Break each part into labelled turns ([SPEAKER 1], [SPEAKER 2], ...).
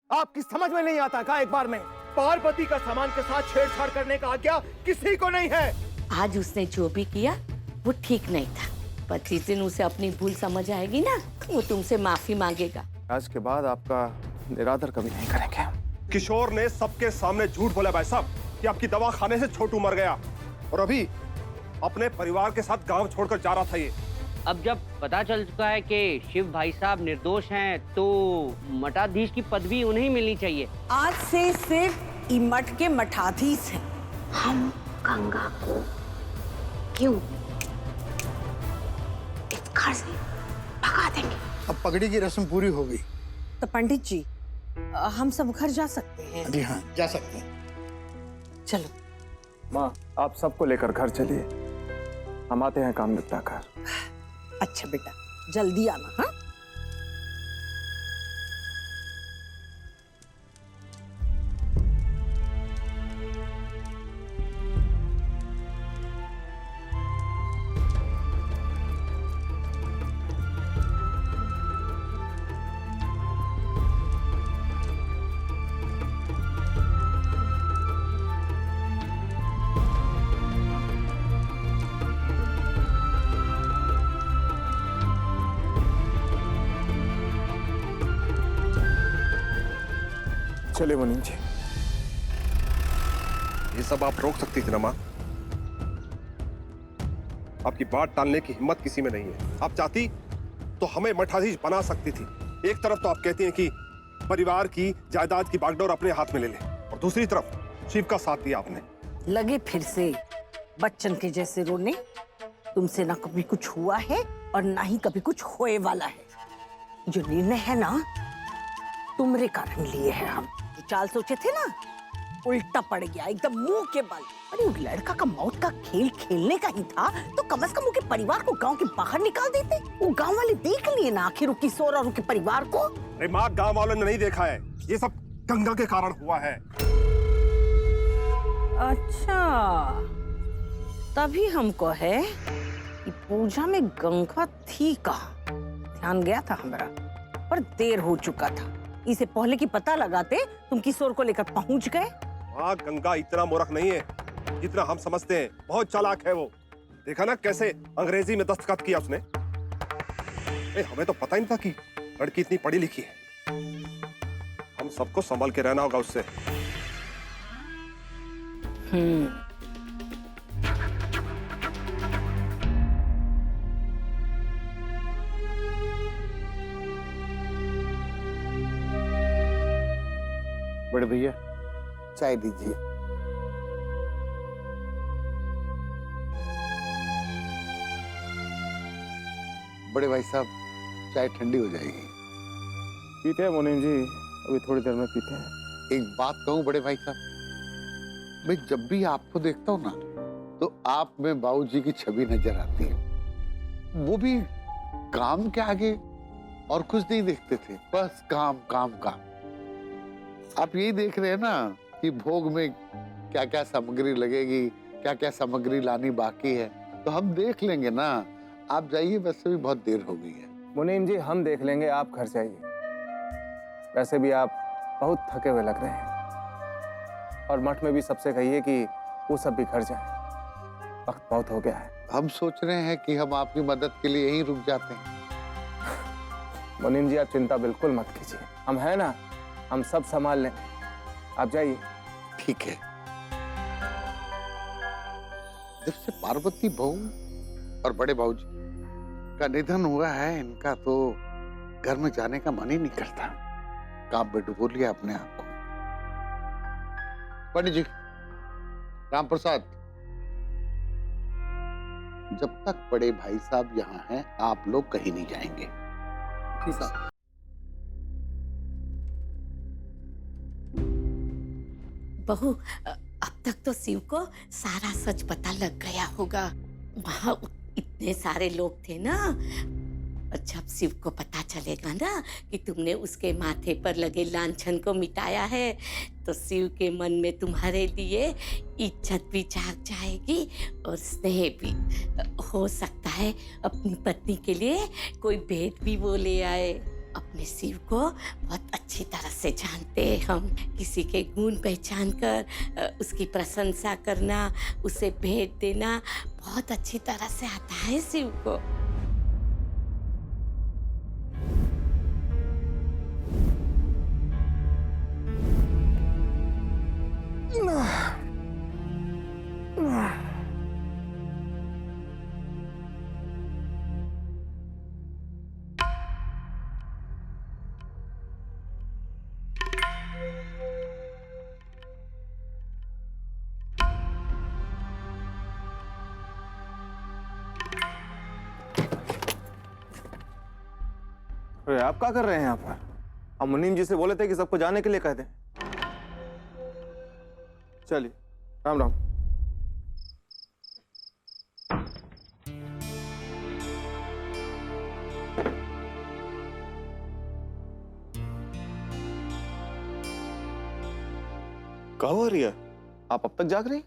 [SPEAKER 1] आपकी समझ में नहीं आता का एक बार में? पार्वती का सामान के साथ छेड़छाड़ करने का आज्ञा किसी को नहीं है।
[SPEAKER 2] आज उसने जो भी किया वो ठीक नहीं था, पर जिस दिन उसे अपनी भूल समझ आएगी ना, वो तुमसे माफी मांगेगा।
[SPEAKER 1] आज के बाद आपका निरादर कभी नहीं करेंगे।
[SPEAKER 3] किशोर ने सबके सामने झूठ बोला भाई साहब कि आपकी दवा खाने से छोटू मर गया, और अभी अपने परिवार के साथ गांव छोड़कर जा रहा था ये।
[SPEAKER 4] अब जब पता चल चुका है कि शिव भाई साहब निर्दोष हैं, तो मठाधीश की पदवी उन्हें मिलनी चाहिए।
[SPEAKER 5] आज से सिर्फ ई मठ के मठाधीश हैं।
[SPEAKER 2] हम गंगा को क्यों इस घर से भगा देंगे?
[SPEAKER 6] अब पगड़ी की रस्म पूरी हो गई।
[SPEAKER 5] तो पंडित जी, हम सब घर जा सकते हैं?
[SPEAKER 6] जी हाँ, जा सकते हैं।
[SPEAKER 5] चलो।
[SPEAKER 1] माँ, आप सबको लेकर घर चलिए, हम आते हैं काम निपटा कर।
[SPEAKER 5] अच्छा बेटा, जल्दी आना। हाँ,
[SPEAKER 1] चलिए मुनीम जी।
[SPEAKER 3] ये सब आप रोक सकती थी ना माँ। आपकी बात टालने की हिम्मत किसी में नहीं है। आप चाहती तो हमें मठाधीश बना सकती थी। एक तरफ तो आप कहती हैं कि परिवार की जायदाद की बागडोर अपने हाथ में ले ले, और दूसरी तरफ शिव का साथ दिया आपने।
[SPEAKER 5] लगे फिर से बच्चन के जैसे रोने। तुमसे ना कभी कुछ हुआ है और ना ही कभी कुछ होए वाला है। जो निर्णय है ना, तुम्हारे कारण लिए है हम। जो चाल सोचे थे ना, उल्टा पड़ गया एकदम मुंह के बल। अरे उस लड़का का मौत का खेल खेलने का ही था तो कम से कम उसके परिवार को गांव के बाहर निकाल देते। वो गांव वाले देख लिए ना आखिर किशोर और उनके परिवार को।
[SPEAKER 3] अरे माँ, गांव वालों ने नहीं देखा है, ये सब गंगा के कारण हुआ है।
[SPEAKER 5] अच्छा, तभी हमको है कि पूजा में गंगा थी कहाँ। ध्यान गया था हमारा, पर देर हो चुका था। इसे पहले की पता लगाते तुम किशोर को लेकर पहुंच गए।
[SPEAKER 3] हाँ, गंगा इतना मूर्ख नहीं है जितना हम समझते हैं। बहुत चालाक है वो। देखा ना कैसे अंग्रेजी में दस्तखत किया उसने। हमें तो पता ही नहीं था कि लड़की इतनी पढ़ी लिखी है। हम सबको संभल के रहना होगा उससे।
[SPEAKER 1] बड़े भैया, चाय दीजिए।
[SPEAKER 6] बड़े भाई साहब, चाय ठंडी हो जाएगी।
[SPEAKER 1] पीते हैं मुनीम जी, अभी थोड़ी देर में पीते हैं।
[SPEAKER 6] एक बात कहूं बड़े भाई साहब, मैं जब भी आपको देखता हूं ना, तो आप में बाबूजी की छवि नजर आती है। वो भी काम के आगे और कुछ नहीं देखते थे, बस काम काम काम। आप यही देख रहे हैं ना कि भोग में क्या क्या सामग्री लगेगी, क्या क्या सामग्री लानी बाकी है, तो हम देख लेंगे ना। आप जाइए, वैसे भी बहुत देर हो गई है।
[SPEAKER 1] मुनीम जी, हम देख लेंगे, आप घर जाइए। वैसे भी आप बहुत थके हुए लग रहे हैं, और मठ में भी सबसे कहिए कि वो सब भी घर जाए, वक्त बहुत हो गया है।
[SPEAKER 6] हम सोच रहे हैं कि हम आपकी मदद के लिए यहीं रुक जाते हैं।
[SPEAKER 1] मुनीम जी, आप चिंता बिल्कुल मत कीजिए, हम हैं ना, हम सब संभाल लेंगे। आप जाइए।
[SPEAKER 6] ठीक है। जब से पार्वती बहू और बड़े भाऊजी का निधन हुआ है, इनका तो घर में जाने का मन ही नहीं करता। काम में डुबो लिया अपने आप को। पंडित जी, राम प्रसाद, जब तक बड़े भाई साहब यहाँ हैं, आप लोग कहीं नहीं जाएंगे।
[SPEAKER 1] ठीक है।
[SPEAKER 2] बहू, अब तक तो शिव को सारा सच पता लग गया होगा। वहां इतने सारे लोग थे ना, और जब शिव को पता चलेगा ना कि तुमने उसके माथे पर लगे लांछन को मिटाया है, तो शिव के मन में तुम्हारे लिए इज्जत भी जाग जाएगी और स्नेह भी। हो सकता है अपनी पत्नी के लिए कोई भेंट भी वो ले आए। अपने शिव को बहुत अच्छी तरह से जानते हैं हम। किसी के गुण पहचान कर उसकी प्रशंसा करना, उसे भेंट देना बहुत अच्छी तरह से आता है शिव को।
[SPEAKER 1] अरे आप क्या कर रहे हैं यहाँ पर? हम मुनीम जी से बोले थे कि सबको जाने के लिए कह दें। चलिए, राम राम। क्या हो रही है? आप अब तक जाग रही?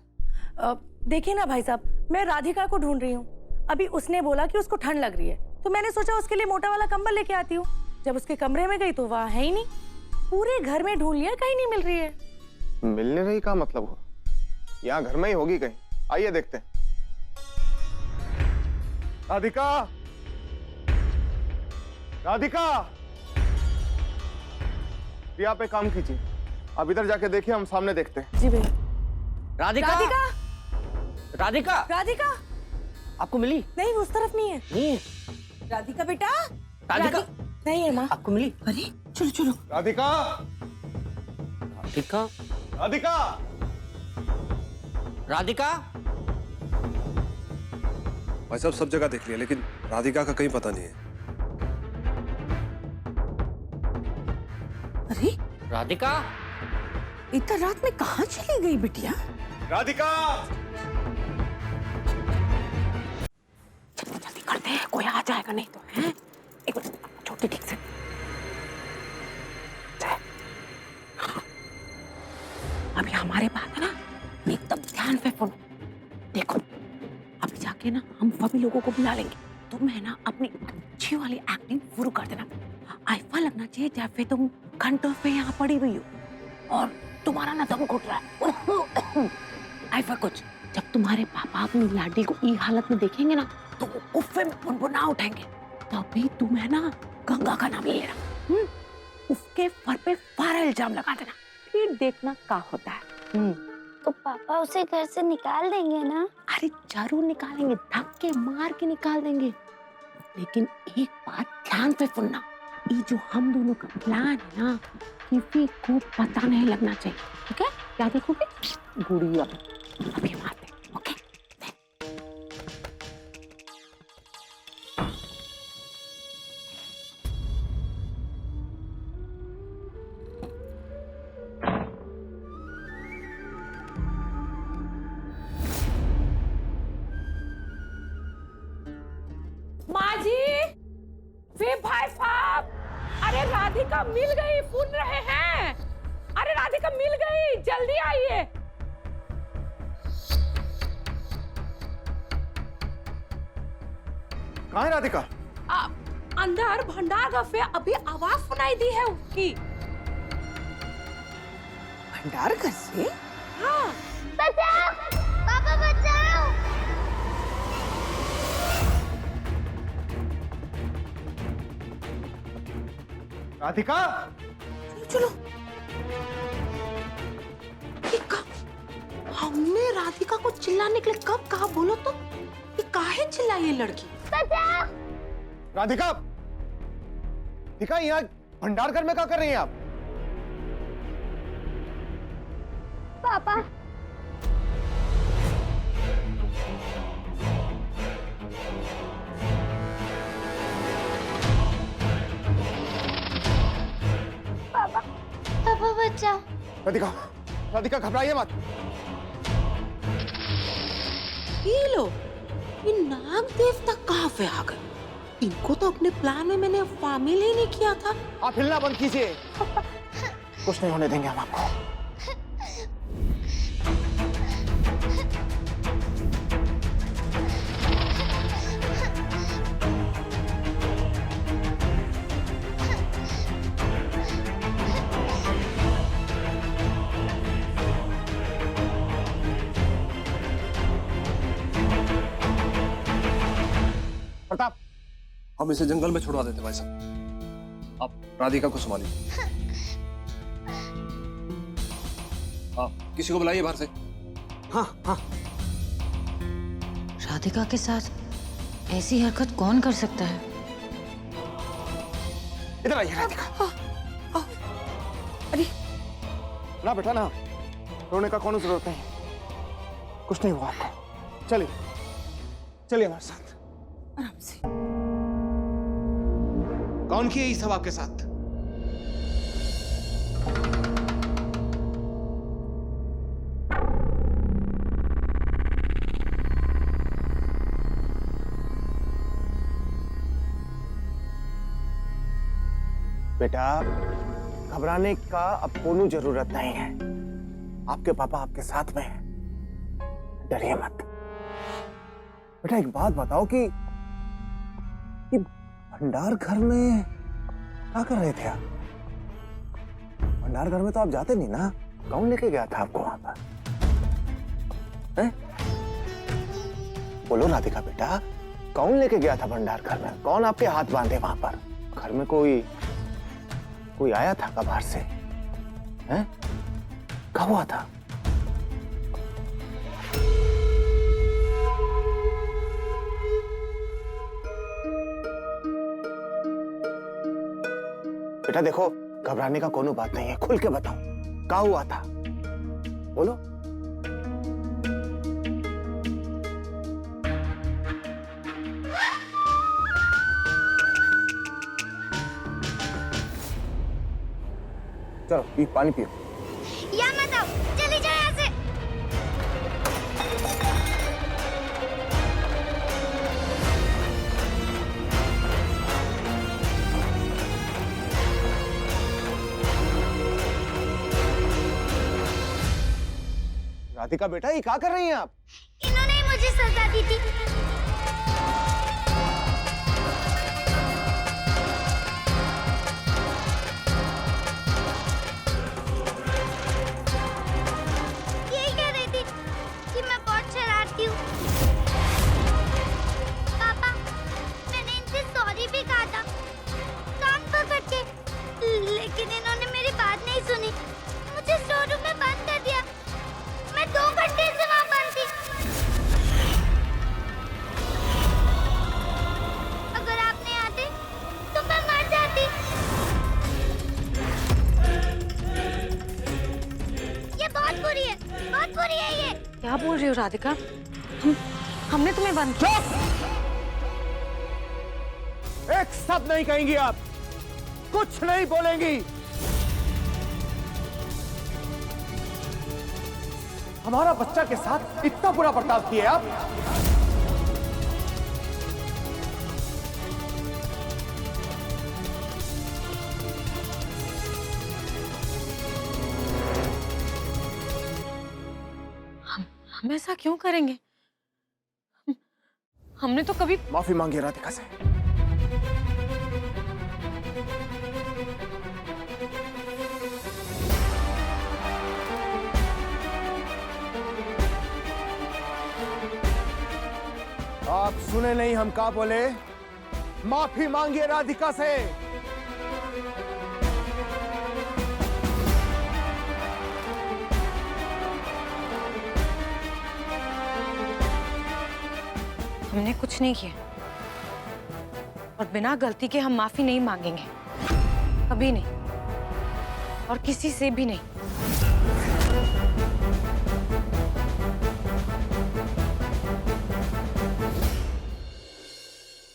[SPEAKER 7] देखिए ना भाई साहब, मैं राधिका को ढूंढ रही हूँ। अभी उसने बोला कि उसको ठंड लग रही है, तो मैंने सोचा उसके लिए मोटा वाला कंबल लेके आती हूँ। जब उसके कमरे में गई तो वहाँ है ही नहीं। पूरे घर में ढूंढ लिया, कहीं नहीं मिल रही है।
[SPEAKER 1] मिलने रही का मतलब हो? यहाँ घर में ही होगी कहीं। आइए देखते हैं। राधिका, राधिका, प्रिया पे काम कीजिए। अब इधर जाके देखिए, हम सामने देखते हैं।
[SPEAKER 7] जी भैया।
[SPEAKER 4] राधिका,
[SPEAKER 7] राधिका,
[SPEAKER 4] राधिका,
[SPEAKER 7] राधिका,
[SPEAKER 4] आपको मिली?
[SPEAKER 7] नहीं उस तरफ नहीं है।
[SPEAKER 4] नहीं है।
[SPEAKER 7] राधिका बेटा,
[SPEAKER 4] राधिका
[SPEAKER 7] नहीं है माँ।
[SPEAKER 4] आपको मिली?
[SPEAKER 7] अरे चलो चलो।
[SPEAKER 1] राधिका,
[SPEAKER 4] राधिका,
[SPEAKER 1] राधिका,
[SPEAKER 4] राधिका।
[SPEAKER 3] भाई साहब सब जगह देख लिया, लेकिन राधिका का कहीं पता नहीं है।
[SPEAKER 5] अरे
[SPEAKER 4] राधिका,
[SPEAKER 5] इतना रात में कहाँ चली गई बिटिया?
[SPEAKER 1] राधिका,
[SPEAKER 5] चलो जल्दी करते हैं, कोई आ जाएगा नहीं तो। हैं? एक मिनट, छोटी ठीक से। अभी हमारे पास है ना, एकदम ध्यान से सुनो। देखो अभी जाके ना हम सभी लोगों को बुला लेंगे। तुम है ना अपनी अच्छी वाली एक्टिंग शुरू कर देना। ऐसा लगना चाहिए जैसे तुम घंटों से यहाँ पड़ी हुई हो और तुम्हारा ना दम घुट रहा है। ऐसा कुछ। जब तुम्हारे पापा अपनी लाडी को ई हालत में देखेंगे ना तो वो गुस्से में बुनबुना उठेंगे। तभी तुम है ना गंगा का नाम ले लेना। उसके सर पे सारा इल्जाम लगा देना, फिर देखना क्या होता है।
[SPEAKER 8] तो पापा उसे घर से निकाल देंगे ना?
[SPEAKER 5] अरे जरूर निकालेंगे, धक्के मार के निकाल देंगे। लेकिन एक बात ध्यान से सुनना, ये जो हम दोनों का प्लान है ना, किसी को पता नहीं लगना चाहिए। ठीक है? क्या देखोगे? गुड़िया अभी मारते। ओके?
[SPEAKER 7] माँ जी, वे भाई साहब, अरे राधिका मिल गई, सुन रहे हैं? अरे राधिका मिल गई, जल्दी आइए।
[SPEAKER 1] कहाँ है राधिका?
[SPEAKER 7] अंदर भंडार घर से अभी आवाज सुनाई दी है उसकी।
[SPEAKER 5] भंडार घर से?
[SPEAKER 7] हाँ।
[SPEAKER 8] बचाओ पापा, बचाओ।
[SPEAKER 1] राधिका,
[SPEAKER 5] चलो। हमने राधिका को चिल्लाने के लिए कब कहा? बोलो तो, ये काहे चिल्लाई ये लड़की?
[SPEAKER 8] बचाओ।
[SPEAKER 1] राधिका, राधिका, यहाँ भंडार घर में क्या कर रही हैं आप?
[SPEAKER 8] पापा, पापा, पापा बचाओ।
[SPEAKER 1] राधिका, राधिका घबराइए मत।
[SPEAKER 5] ये लो, ये नाग देवता कहाँ से आ गए? इनको तो अपने प्लान में मैंने शामिल ही नहीं किया था।
[SPEAKER 1] आप हिलना बंद कीजिए। कुछ नहीं होने देंगे हम आपको।
[SPEAKER 3] हम इसे जंगल में छुड़वा देते भाई साहब। आप राधिका को संभालिए। हाँ, किसी को बुलाइए बाहर से।
[SPEAKER 1] हाँ हाँ।
[SPEAKER 9] राधिका के साथ ऐसी हरकत कौन कर सकता है?
[SPEAKER 1] इधर आइए राधिका।
[SPEAKER 5] अरे
[SPEAKER 1] ना बेटा ना, रोने का कौन जरूरत नहीं, कुछ नहीं हुआ आपको। चलिए चलिए हमारे साथ।
[SPEAKER 5] आराम से।
[SPEAKER 1] कौन किया ये सब आपके साथ? बेटा घबराने का अब कोई जरूरत नहीं है, आपके पापा आपके साथ में हैं, डरिए मत। बेटा एक बात बताओ कि भंडार घर में क्या कर रहे थे आप? भंडार घर में तो आप जाते नहीं ना, कौन लेके गया था आपको वहां पर? हैं? बोलो राधिका बेटा, कौन लेके गया था भंडार घर में? कौन आपके हाथ बांधे वहां पर? घर में कोई आया था क्या बाहर से? हैं? कब हुआ था? बेटा देखो, घबराने का कोनो बात नहीं है, खुल के बताओ क्या हुआ था, बोलो। चलो पानी पियो।
[SPEAKER 8] यहाँ मत आओ, चली जाओ यहाँ से।
[SPEAKER 1] राधिका बेटा ये क्या कर रही हैं आप?
[SPEAKER 8] इन्होंने ही मुझे सजा दी थी। यही कह रही थी कि मैं बहुत शरारती हूँ। पापा, मैंने इनसे सॉरी भी कहा था, कान पकड़ के, लेकिन इन्होंने मेरी बात नहीं सुनी, मुझे स्टोर रूम में बंद कर दिया। मैं 2 घंटे से वहाँ बंद थी। अगर आप नहीं आते तो मैं मर जाती। ये बहुत बुरी है, बहुत बुरी है ये।
[SPEAKER 7] क्या बोल रही हो राधिका? हमने तुम्हें बंद किया।
[SPEAKER 1] एक शब्द नहीं कहेंगी आप, कुछ नहीं बोलेंगी। हमारा बच्चा के साथ इतना बुरा बर्ताव किए आप?
[SPEAKER 7] हम ऐसा क्यों करेंगे? हमने तो कभी
[SPEAKER 1] माफी मांगी राधिका से। आप सुने नहीं हम क्या बोले? माफी मांगिए राधिका से।
[SPEAKER 7] हमने कुछ नहीं किया और बिना गलती के हम माफी नहीं मांगेंगे, कभी नहीं, और किसी से भी नहीं।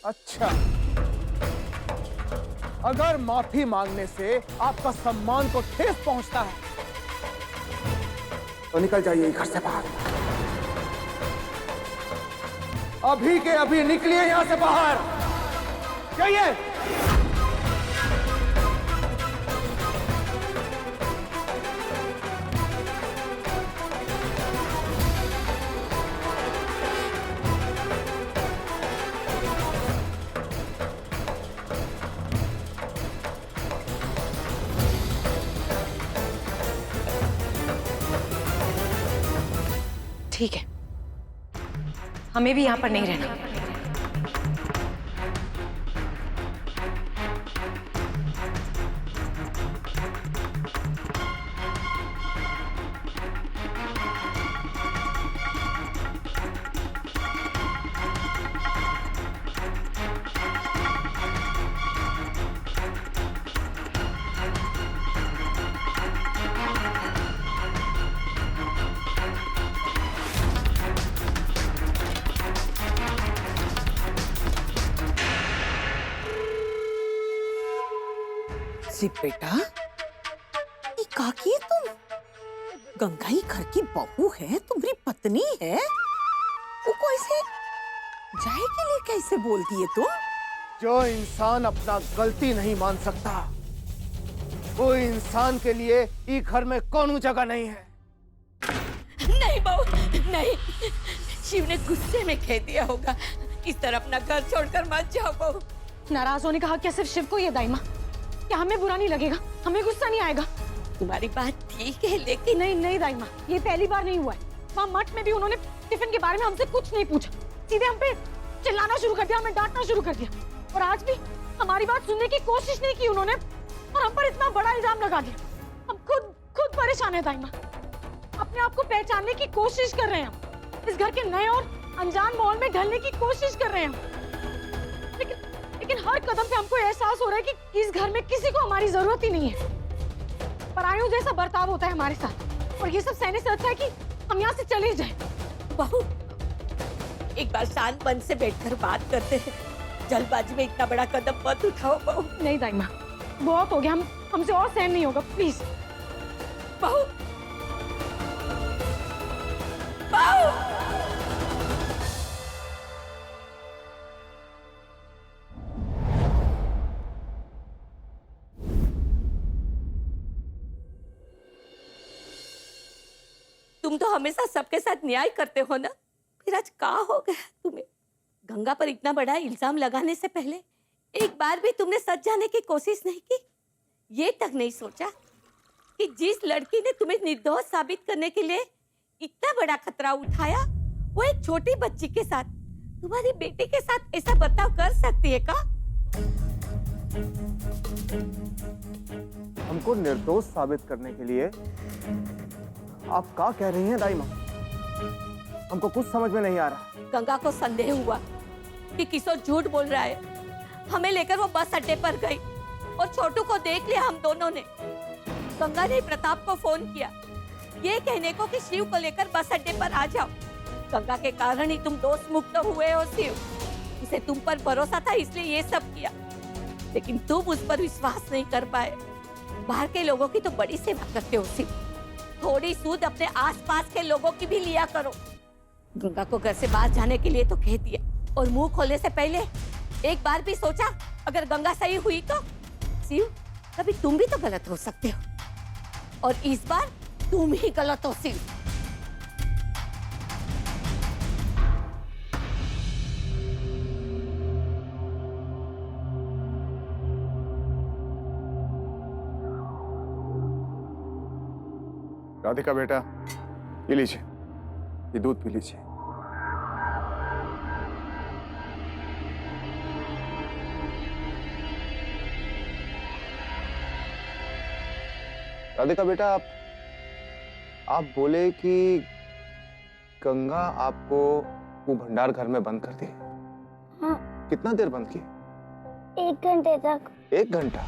[SPEAKER 1] अच्छा, अगर माफी मांगने से आपका सम्मान को ठेस पहुंचता है तो निकल जाइए घर से बाहर। अभी के अभी निकलिए यहां से बाहर, जाइए।
[SPEAKER 7] ठीक है, हमें भी यहाँ पर नहीं रहना।
[SPEAKER 5] शिव बेटा, ये काकी है तुम? गंगाई घर की बहू है, तुम्हारी पत्नी है, वो कैसे जाए के लिए कैसे बोलती है तुम?
[SPEAKER 1] जो इंसान अपना गलती नहीं मान सकता, वो इंसान के लिए ई घर में कौन जगह नहीं है।
[SPEAKER 2] नहीं बहू, नहीं। शिव ने गुस्से में कह दिया होगा। इस तरह अपना घर छोड़कर मत जाओ बहू।
[SPEAKER 7] नाराज होने का हक क्या सिर्फ शिव को ही है दाइमा? क्या हमें बुरा नहीं लगेगा? हमें गुस्सा नहीं आएगा?
[SPEAKER 2] तुम्हारी बात ठीक है, लेकिन
[SPEAKER 7] नहीं नहीं दाइमा, ये पहली बार नहीं हुआ है। वहाँ मठ में भी उन्होंने टिफिन के बारे में हमसे कुछ नहीं पूछा, सीधे हम पे चिल्लाना शुरू कर दिया, हमें डांटना शुरू कर दिया, और आज भी हमारी बात सुनने की कोशिश नहीं की उन्होंने, और हम पर इतना बड़ा इल्जाम लगा दिया। हम खुद परेशान है दाइमा, अपने आप को पहचानने की कोशिश कर रहे हैं हम, इस घर के नए और अनजान माहौल में ढलने की कोशिश कर रहे हैं हम, लेकिन हर कदम पे हमको एहसास हो रहा है कि इस घर में किसी को हमारी जरूरत ही नहीं है। परायों जैसा बर्ताव होता है हमारे साथ, और ये सब सहने से अच्छा है कि हम यहाँ से चले जाएं।
[SPEAKER 2] बहू, एक बार शांत मन से बैठकर बात करते हैं। जल्दबाजी में इतना बड़ा कदम मत उठाओ बहू।
[SPEAKER 7] नहीं दाइमा, बहुत हो गया, हमसे और सहन नहीं होगा, प्लीज।
[SPEAKER 2] बहू, बहू, तुम तो हमेशा सबके साथ न्याय करते हो ना, फिर आज क्या हो गया तुम्हें? गंगा पर इतना बड़ा इल्जाम लगाने से पहले एक बार भी तुमने सच जाने की कोशिश नहीं की? ये तक नहीं सोचा कि जिस लड़की ने तुम्हें निर्दोष साबित करने के लिए इतना बड़ा खतरा उठाया, वो एक छोटी बच्ची के साथ, तुम्हारी बेटी के साथ ऐसा बर्ताव कर सकती है का?
[SPEAKER 1] हमको निर्दोष साबित करने के लिए आप क्या कह रही हैं दाई माँ? हमको कुछ समझ में नहीं आ रहा।
[SPEAKER 2] गंगा को संदेह हुआ कि किशोर झूठ बोल रहा है। हमें लेकर वो बस अड्डे पर गई और छोटू को देख लिया हम दोनों ने। गंगा ने प्रताप को फोन किया, ये कहने को कि शिव को लेकर बस अड्डे पर आ जाओ। गंगा के कारण ही तुम दोष मुक्त हुए हो शिव। उसे तुम पर भरोसा था इसलिए ये सब किया, लेकिन तुम उस पर विश्वास नहीं कर पाए। बाहर के लोगों की तो बड़ी सेवा करते हो शिव, थोड़ी सूद अपने आसपास के लोगों की भी लिया करो। गंगा को घर से बाहर जाने के लिए तो कह दिया, और मुंह खोलने से पहले एक बार भी सोचा अगर गंगा सही हुई तो? शिव, कभी तुम भी तो गलत हो सकते हो, और इस बार तुम ही गलत हो शिव।
[SPEAKER 1] राधिका बेटा, ये लीजिए, ये दूध पी लीजिए। राधिका बेटा, आप बोले कि गंगा आपको वो भंडार घर में बंद कर दी।
[SPEAKER 8] हाँ।
[SPEAKER 1] कितना देर बंद की?
[SPEAKER 8] 1 घंटे तक।
[SPEAKER 1] 1 घंटा?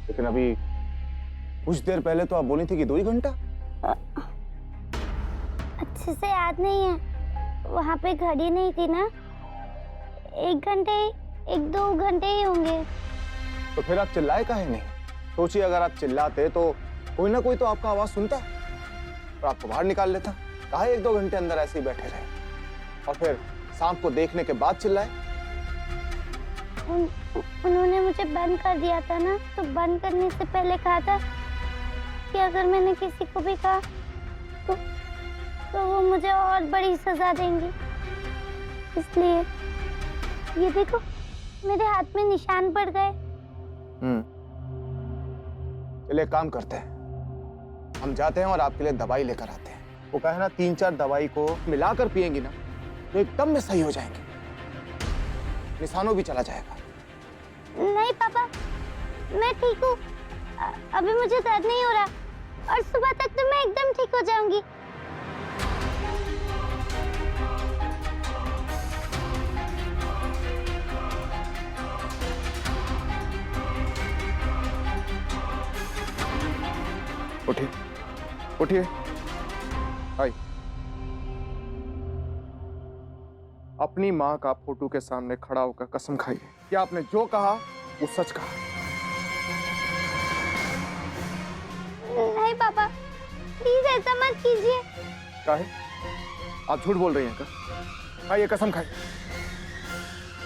[SPEAKER 1] लेकिन अभी कुछ देर पहले तो आप बोली थी कि 2 ही घंटा।
[SPEAKER 8] अच्छे से याद नहीं है, वहाँ पे घड़ी नहीं थी ना। 1 घंटे, 1-2 घंटे ही होंगे।
[SPEAKER 1] तो फिर आप चिल्लाए काहे नहीं? सोचिए, अगर आप चिल्लाते तो कोई ना कोई तो आपका आवाज सुनता और आपको बाहर निकाल लेता। काहे 1-2 घंटे अंदर ऐसे ही बैठे रहे और फिर सांप को देखने के बाद चिल्लाए?
[SPEAKER 8] उन्होंने मुझे बंद कर दिया था ना, तो बंद करने से पहले कहा था कि अगर मैंने किसी को भी कहा तो वो मुझे और बड़ी सजा देंगे। इसलिए ये देखो, मेरे हाथ में निशान पड़ गए।
[SPEAKER 1] चलिए, काम करते हैं, हम जाते हैं और आपके लिए दवाई लेकर आते हैं। वो कहे ना, 3-4 दवाई को मिलाकर पिएंगी ना तो एकदम में सही हो जाएंगे, निशानों भी चला जाएगा।
[SPEAKER 8] नहीं पापा, मैं ठीक हूँ, अभी मुझे दर्द नहीं हो रहा, और सुबह तक तो मैं एकदम ठीक हो जाऊंगी।
[SPEAKER 1] उठिए, उठिए, आई। अपनी माँ का फोटो के सामने खड़ा होकर कसम खाइए कि आपने जो कहा वो सच कहा।
[SPEAKER 8] ऐसा मत कीजिए।
[SPEAKER 1] काहे? आप झूठ बोल रही हैं क्या? खाइए, कसम खाइए।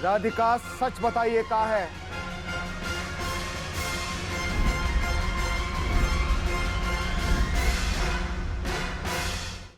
[SPEAKER 1] राधिका, सच बताइए, कहा है?